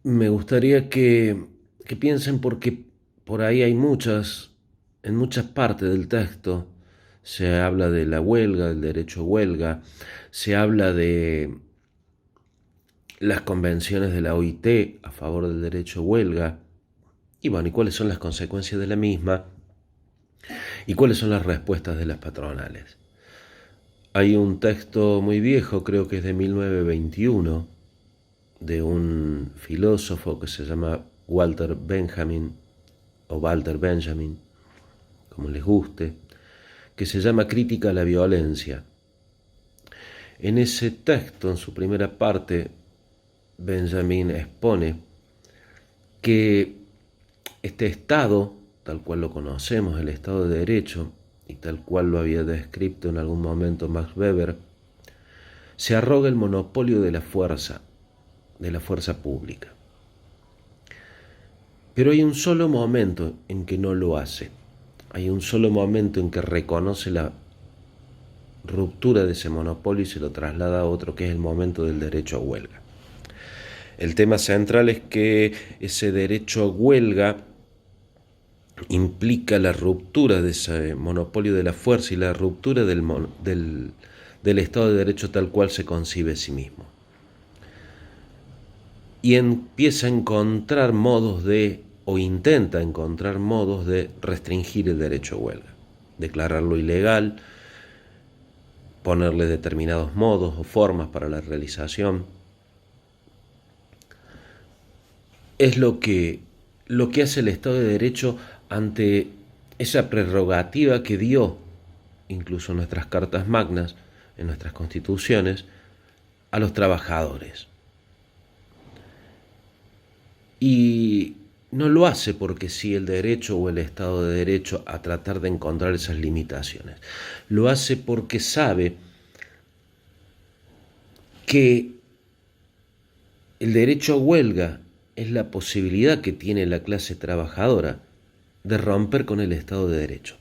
Me gustaría que piensen porque por ahí en muchas partes del texto se habla de la huelga, del derecho a huelga, se habla de las convenciones de la OIT a favor del derecho a huelga, y bueno, y cuáles son las consecuencias de la misma, y cuáles son las respuestas de las patronales. Hay un texto muy viejo, creo que es de 1921, de un filósofo que se llama Walter Benjamin, o Walter Benjamin, como les guste, que se llama Crítica a la Violencia. En ese texto, en su primera parte, Benjamin expone que este Estado, tal cual lo conocemos, el Estado de Derecho, y tal cual lo había descrito en algún momento Max Weber, se arroga el monopolio de la fuerza pública. Pero hay un solo momento en que no lo hace. Hay un solo momento en que reconoce la ruptura de ese monopolio y se lo traslada a otro, que es el momento del derecho a huelga. El tema central es que ese derecho a huelga implica la ruptura de ese monopolio de la fuerza y la ruptura del Estado de Derecho tal cual se concibe a sí mismo. Y empieza a encontrar modos o intenta encontrar modos de restringir el derecho a huelga, declararlo ilegal, ponerle determinados modos o formas para la realización. Es lo que hace el Estado de Derecho ante esa prerrogativa que dio, incluso en nuestras cartas magnas, en nuestras constituciones, a los trabajadores. Y no lo hace porque sí el derecho o el Estado de Derecho a tratar de encontrar esas limitaciones. Lo hace porque sabe que el derecho a huelga es la posibilidad que tiene la clase trabajadora de romper con el Estado de Derecho.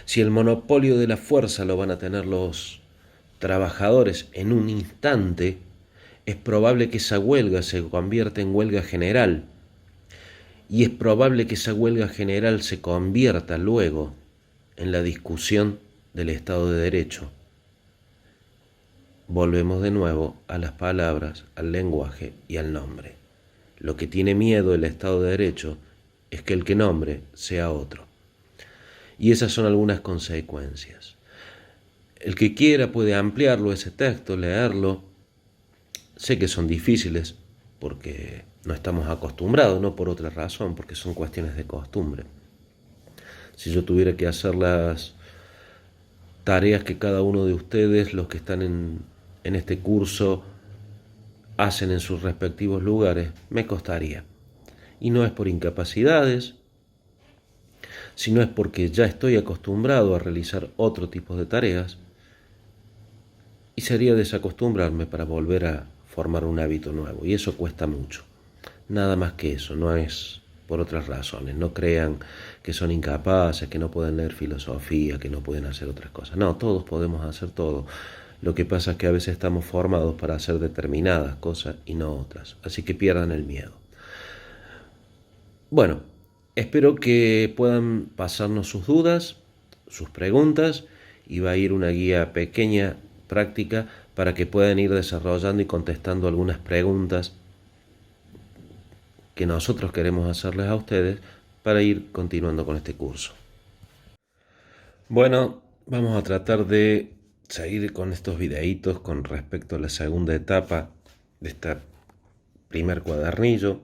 Si el monopolio de la fuerza lo van a tener los trabajadores en un instante, es probable que esa huelga se convierta en huelga general. Y es probable que esa huelga general se convierta luego en la discusión del Estado de Derecho. Volvemos de nuevo a las palabras, al lenguaje y al nombre. Lo que tiene miedo el Estado de Derecho es que el que nombre sea otro. Y esas son algunas consecuencias. El que quiera puede ampliarlo, ese texto, leerlo. Sé que son difíciles porque no estamos acostumbrados, no por otra razón, porque son cuestiones de costumbre. Si yo tuviera que hacer las tareas que cada uno de ustedes, los que están en este curso, hacen en sus respectivos lugares, me costaría. Y no es por incapacidades, sino es porque ya estoy acostumbrado a realizar otro tipo de tareas y sería desacostumbrarme para volver a formar un hábito nuevo. Y eso cuesta mucho. Nada más que eso, no es por otras razones. No crean que son incapaces, que no pueden leer filosofía, que no pueden hacer otras cosas. No, todos podemos hacer todo. Lo que pasa es que a veces estamos formados para hacer determinadas cosas y no otras. Así que pierdan el miedo. Bueno, espero que puedan pasarnos sus dudas, sus preguntas, y va a ir una guía pequeña, práctica, para que puedan ir desarrollando y contestando algunas preguntas que nosotros queremos hacerles a ustedes para ir continuando con este curso. Bueno, vamos a tratar de seguir con estos videitos con respecto a la segunda etapa de este primer cuadernillo,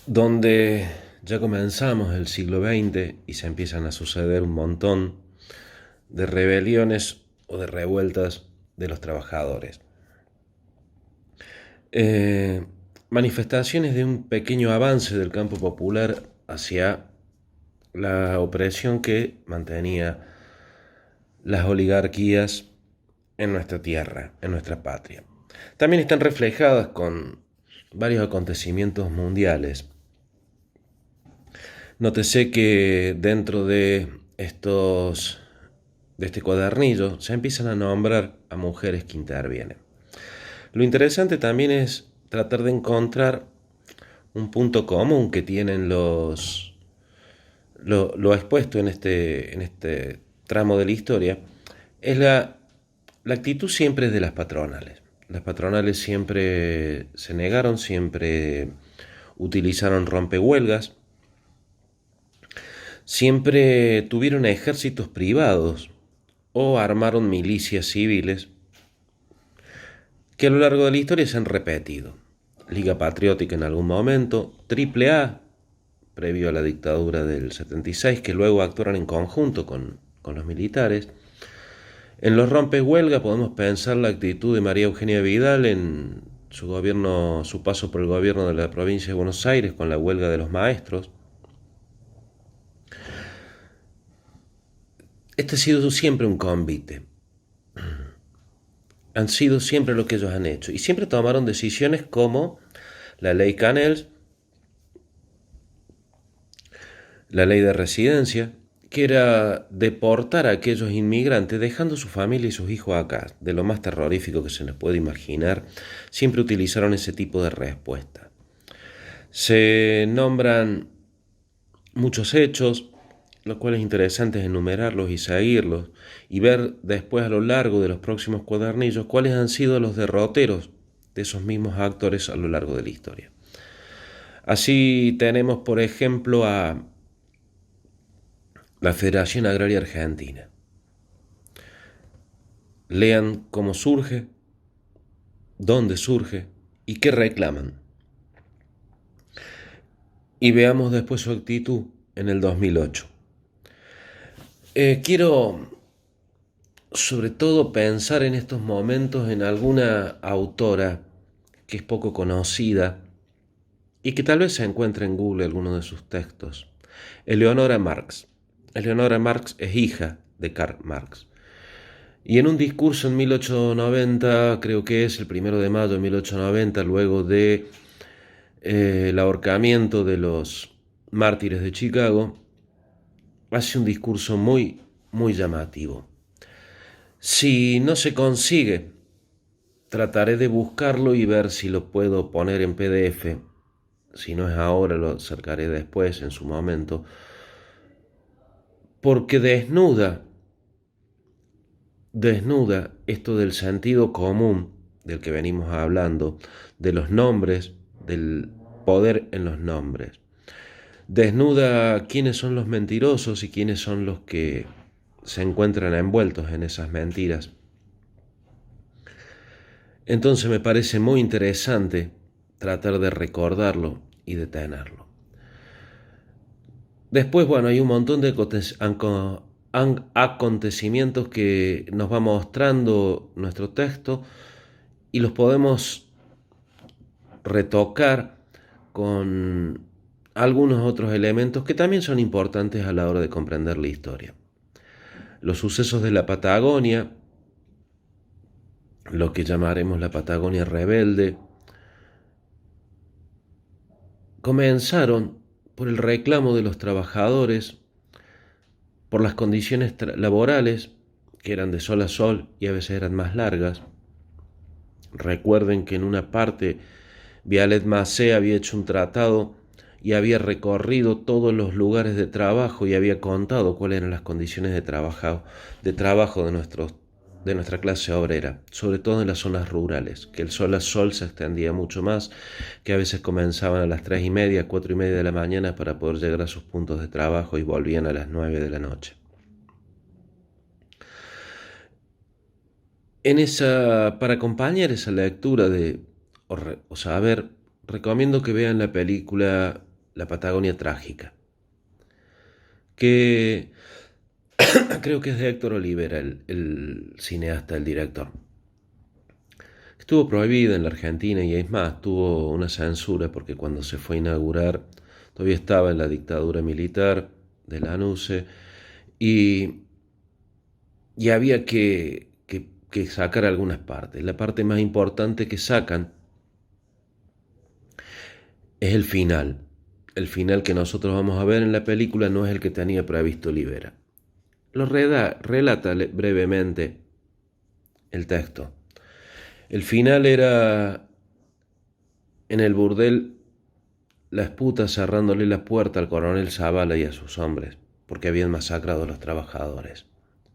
donde ya comenzamos el siglo XX y se empiezan a suceder un montón de rebeliones o de revueltas de los trabajadores. Manifestaciones de un pequeño avance del campo popular hacia la opresión que mantenía las oligarquías en nuestra tierra, en nuestra patria. También están reflejadas con varios acontecimientos mundiales. Nótese que dentro de este cuadernillo se empiezan a nombrar a mujeres que intervienen. Lo interesante también es tratar de encontrar un punto común que tienen lo expuesto en este tramo de la historia, es la actitud siempre de las patronales. Las patronales siempre se negaron, siempre utilizaron rompehuelgas, siempre tuvieron ejércitos privados o armaron milicias civiles que a lo largo de la historia se han repetido. Liga Patriótica en algún momento, Triple A, previo a la dictadura del 76, que luego actuaron en conjunto con los militares. En los rompehuelga podemos pensar la actitud de María Eugenia Vidal en su gobierno, su paso por el gobierno de la provincia de Buenos Aires con la huelga de los maestros. Este ha sido siempre un convite. Han sido siempre lo que ellos han hecho. Y siempre tomaron decisiones como la ley Canels, la ley de residencia, que era deportar a aquellos inmigrantes dejando su familia y sus hijos acá. De lo más terrorífico que se nos puede imaginar, siempre utilizaron ese tipo de respuesta. Se nombran muchos hechos, lo cual es interesante enumerarlos y seguirlos y ver después a lo largo de los próximos cuadernillos cuáles han sido los derroteros de esos mismos actores a lo largo de la historia. Así tenemos, por ejemplo, a la Federación Agraria Argentina. Lean cómo surge, dónde surge y qué reclaman. Y veamos después su actitud en el 2008. Quiero sobre todo pensar en estos momentos en alguna autora que es poco conocida y que tal vez se encuentre en Google alguno de sus textos. Eleonora Marx. Eleonora Marx es hija de Karl Marx. Y en un discurso en 1890, creo que es el 1 de mayo de 1890, luego de el ahorcamiento de los mártires de Chicago, hace un discurso muy, muy llamativo. Si no se consigue, trataré de buscarlo y ver si lo puedo poner en PDF. Si no es ahora, lo acercaré después, en su momento. Porque desnuda esto del sentido común del que venimos hablando, de los nombres, del poder en los nombres. Desnuda quiénes son los mentirosos y quiénes son los que se encuentran envueltos en esas mentiras. Entonces me parece muy interesante tratar de recordarlo y de tenerlo. Después, bueno, hay un montón de acontecimientos que nos va mostrando nuestro texto y los podemos retocar con algunos otros elementos que también son importantes a la hora de comprender la historia. Los sucesos de la Patagonia, lo que llamaremos la Patagonia rebelde, comenzaron por el reclamo de los trabajadores, por las condiciones laborales, que eran de sol a sol y a veces eran más largas. Recuerden que en una parte Vialet Macé había hecho un tratado y había recorrido todos los lugares de trabajo y había contado cuáles eran las condiciones de trabajo de nuestra clase obrera, sobre todo en las zonas rurales, que el sol a sol se extendía mucho más, que a veces comenzaban a las 3:30, 4:30 de la mañana para poder llegar a sus puntos de trabajo y volvían a las 9 de la noche. Para acompañar esa lectura o saber, recomiendo que vean la película La Patagonia Trágica, que creo que es de Héctor Olivera, el cineasta, el director. Estuvo prohibida en la Argentina y es más, tuvo una censura porque cuando se fue a inaugurar todavía estaba en la dictadura militar de Lanusse y había que sacar algunas partes. La parte más importante que sacan es el final. El final que nosotros vamos a ver en la película no es el que tenía previsto Olivera. Lo relata brevemente el texto. El final era En el burdel, las putas cerrándole la puerta al coronel Zavala y a sus hombres, porque habían masacrado a los trabajadores.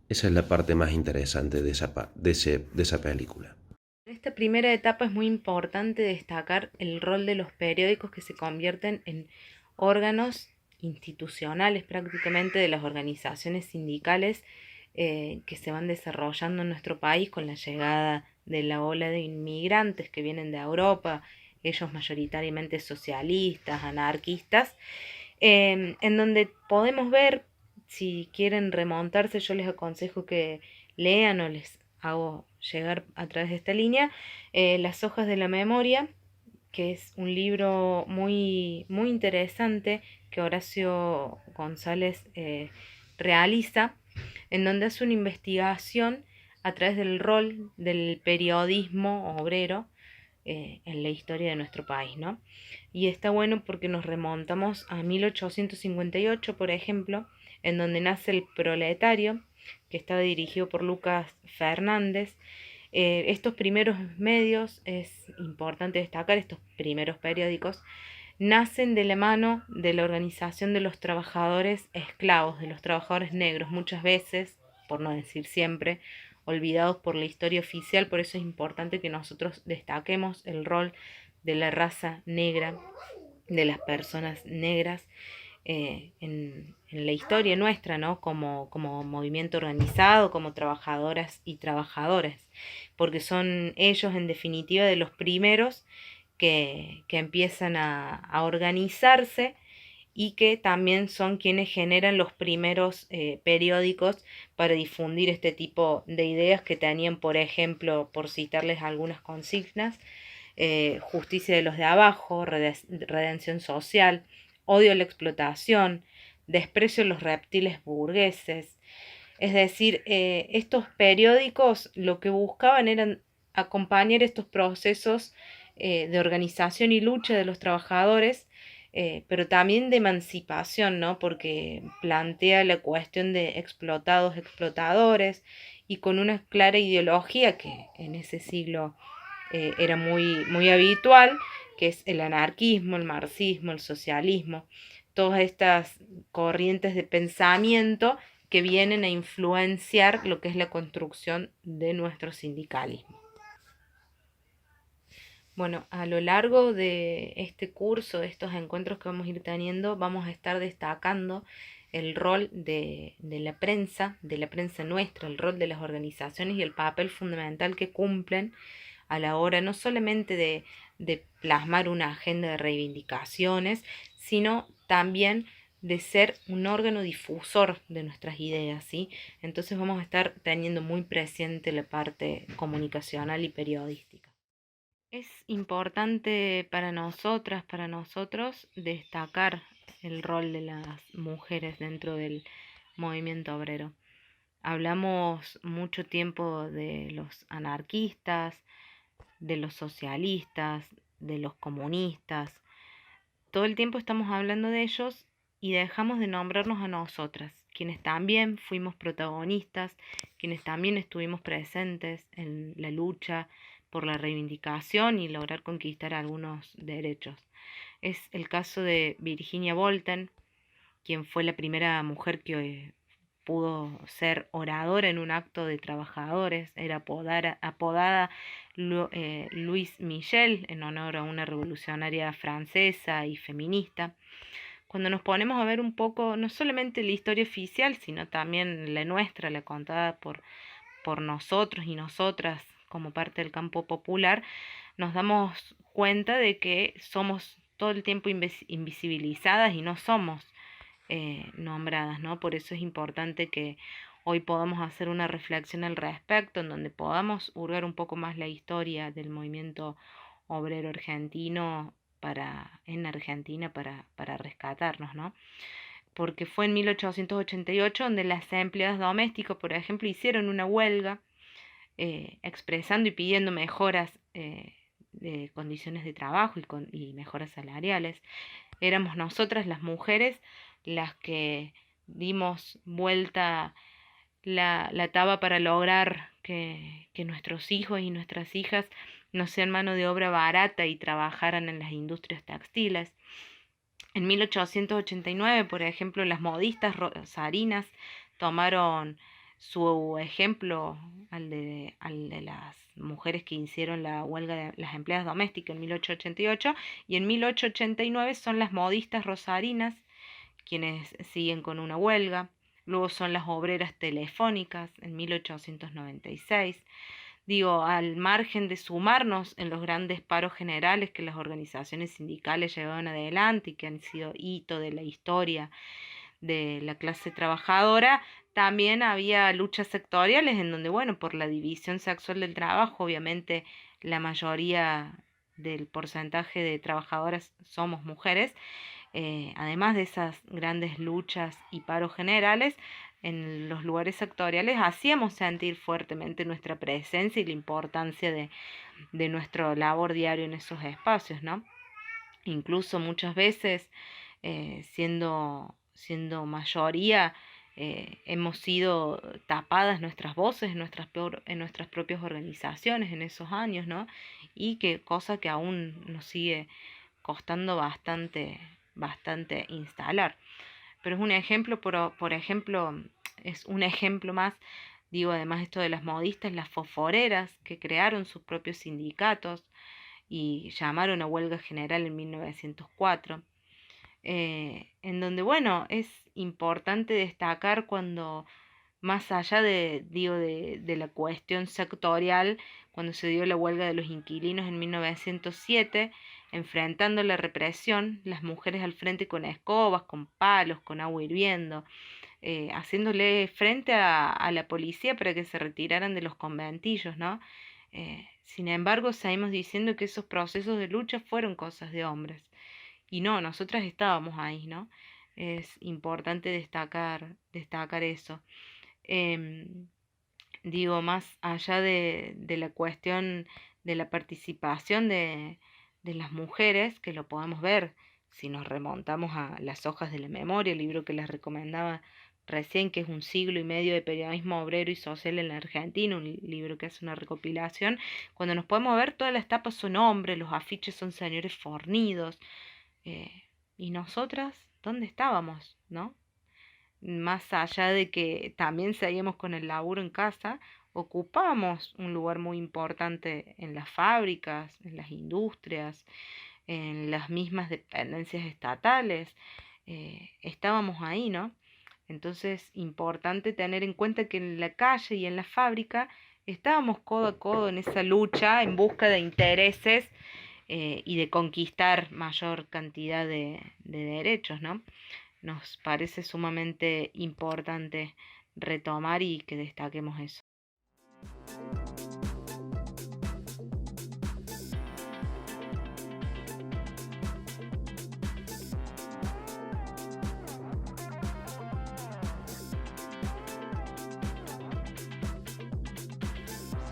Esa es la parte más interesante de esa película. En esta primera etapa es muy importante destacar el rol de los periódicos que se convierten en órganos institucionales prácticamente de las organizaciones sindicales que se van desarrollando en nuestro país con la llegada de la ola de inmigrantes que vienen de Europa, ellos mayoritariamente socialistas, anarquistas, en donde podemos ver, si quieren remontarse, yo les aconsejo que lean o les hago llegar a través de esta línea Las hojas de la memoria, que es un libro muy, muy interesante que Horacio González realiza, en donde hace una investigación a través del rol del periodismo obrero en la historia de nuestro país, ¿no? Y está bueno porque nos remontamos a 1858, por ejemplo, en donde nace El Proletario, que estaba dirigido por Lucas Fernández. Estos primeros medios, es importante destacar, estos primeros periódicos, nacen de la mano de la organización de los trabajadores esclavos, de los trabajadores negros, muchas veces, por no decir siempre, olvidados por la historia oficial. Por eso es importante que nosotros destaquemos el rol de la raza negra, de las personas negras en la historia nuestra, ¿no? Como movimiento organizado, como trabajadoras y trabajadores, porque son ellos en definitiva de los primeros que empiezan a organizarse y que también son quienes generan los primeros periódicos para difundir este tipo de ideas que tenían, por ejemplo, por citarles algunas consignas, justicia de los de abajo, redención social, odio a la explotación, desprecio a los reptiles burgueses. Es decir, estos periódicos lo que buscaban eran acompañar estos procesos de organización y lucha de los trabajadores, pero también de emancipación, ¿no? Porque plantea la cuestión de explotados, explotadores, y con una clara ideología que en ese siglo era muy, muy habitual, que es el anarquismo, el marxismo, el socialismo, todas estas corrientes de pensamiento que vienen a influenciar lo que es la construcción de nuestro sindicalismo. Bueno, a lo largo de este curso, de estos encuentros que vamos a ir teniendo, vamos a estar destacando el rol de la prensa nuestra, el rol de las organizaciones y el papel fundamental que cumplen a la hora no solamente de plasmar una agenda de reivindicaciones, sino también de ser un órgano difusor de nuestras ideas, ¿sí? Entonces vamos a estar teniendo muy presente la parte comunicacional y periodística. Es importante para nosotras, para nosotros, destacar el rol de las mujeres dentro del movimiento obrero. Hablamos mucho tiempo de los anarquistas, de los socialistas, de los comunistas. Todo el tiempo estamos hablando de ellos y dejamos de nombrarnos a nosotras, quienes también fuimos protagonistas, quienes también estuvimos presentes en la lucha por la reivindicación y lograr conquistar algunos derechos. Es el caso de Virginia Bolten, quien fue la primera mujer que pudo ser oradora en un acto de trabajadores, era apodada Louise Michel en honor a una revolucionaria francesa y feminista. Cuando nos ponemos a ver un poco, no solamente la historia oficial, sino también la nuestra, la contada por nosotros y nosotras como parte del campo popular, nos damos cuenta de que somos todo el tiempo invisibilizadas y no somos nombradas, ¿no? Por eso es importante que hoy podamos hacer una reflexión al respecto, en donde podamos hurgar un poco más la historia del movimiento obrero argentino en Argentina para rescatarnos, ¿no? Porque fue en 1888 donde las empleadas domésticas, por ejemplo, hicieron una huelga expresando y pidiendo mejoras de condiciones de trabajo y mejoras salariales. Éramos nosotras las mujeres las que dimos vuelta la taba para lograr que nuestros hijos y nuestras hijas no sean mano de obra barata y trabajaran en las industrias textiles. En 1889, por ejemplo, las modistas rosarinas tomaron su ejemplo al de las mujeres que hicieron la huelga de las empleadas domésticas en 1888, y en 1889 son las modistas rosarinas quienes siguen con una huelga. Luego son las obreras telefónicas en 1896. Digo, al margen de sumarnos en los grandes paros generales que las organizaciones sindicales llevaban adelante y que han sido hito de la historia de la clase trabajadora, también había luchas sectoriales en donde, bueno, por la división sexual del trabajo, obviamente la mayoría del porcentaje de trabajadoras somos mujeres. Además de esas grandes luchas y paros generales, en los lugares sectoriales hacíamos sentir fuertemente nuestra presencia y la importancia de nuestro labor diario en esos espacios, ¿no? Incluso muchas veces, siendo mayoría, hemos sido tapadas nuestras voces en nuestras propias organizaciones en esos años, ¿no? Y que cosa que aún nos sigue costando bastante instalar. Pero es un ejemplo, por ejemplo, es un ejemplo más, digo, además esto de las modistas, las fosforeras que crearon sus propios sindicatos y llamaron a huelga general en 1904, en donde, bueno, es importante destacar cuando, más allá de la cuestión sectorial, cuando se dio la huelga de los inquilinos en 1907, enfrentando la represión, las mujeres al frente con escobas, con palos, con agua hirviendo, haciéndole frente a la policía para que se retiraran de los conventillos, ¿no? Sin embargo, seguimos diciendo que esos procesos de lucha fueron cosas de hombres. Y no, nosotras estábamos ahí, ¿no? Es importante destacar eso. Em, Digo, más allá de la cuestión de la participación de las mujeres, que lo podemos ver si nos remontamos a Las hojas de la memoria, el libro que les recomendaba recién, que es un siglo y medio de periodismo obrero y social en la Argentina, un libro que hace una recopilación. Cuando nos podemos ver, todas las tapas son hombres, los afiches son señores fornidos, y nosotras, ¿dónde estábamos, no? Más allá de que también seguíamos con el laburo en casa, ocupamos un lugar muy importante en las fábricas, en las industrias, en las mismas dependencias estatales. Estábamos ahí, ¿no? Entonces, importante tener en cuenta que en la calle y en la fábrica estábamos codo a codo en esa lucha en busca de intereses, y de conquistar mayor cantidad de derechos, ¿no? Nos parece sumamente importante retomar y que destaquemos eso.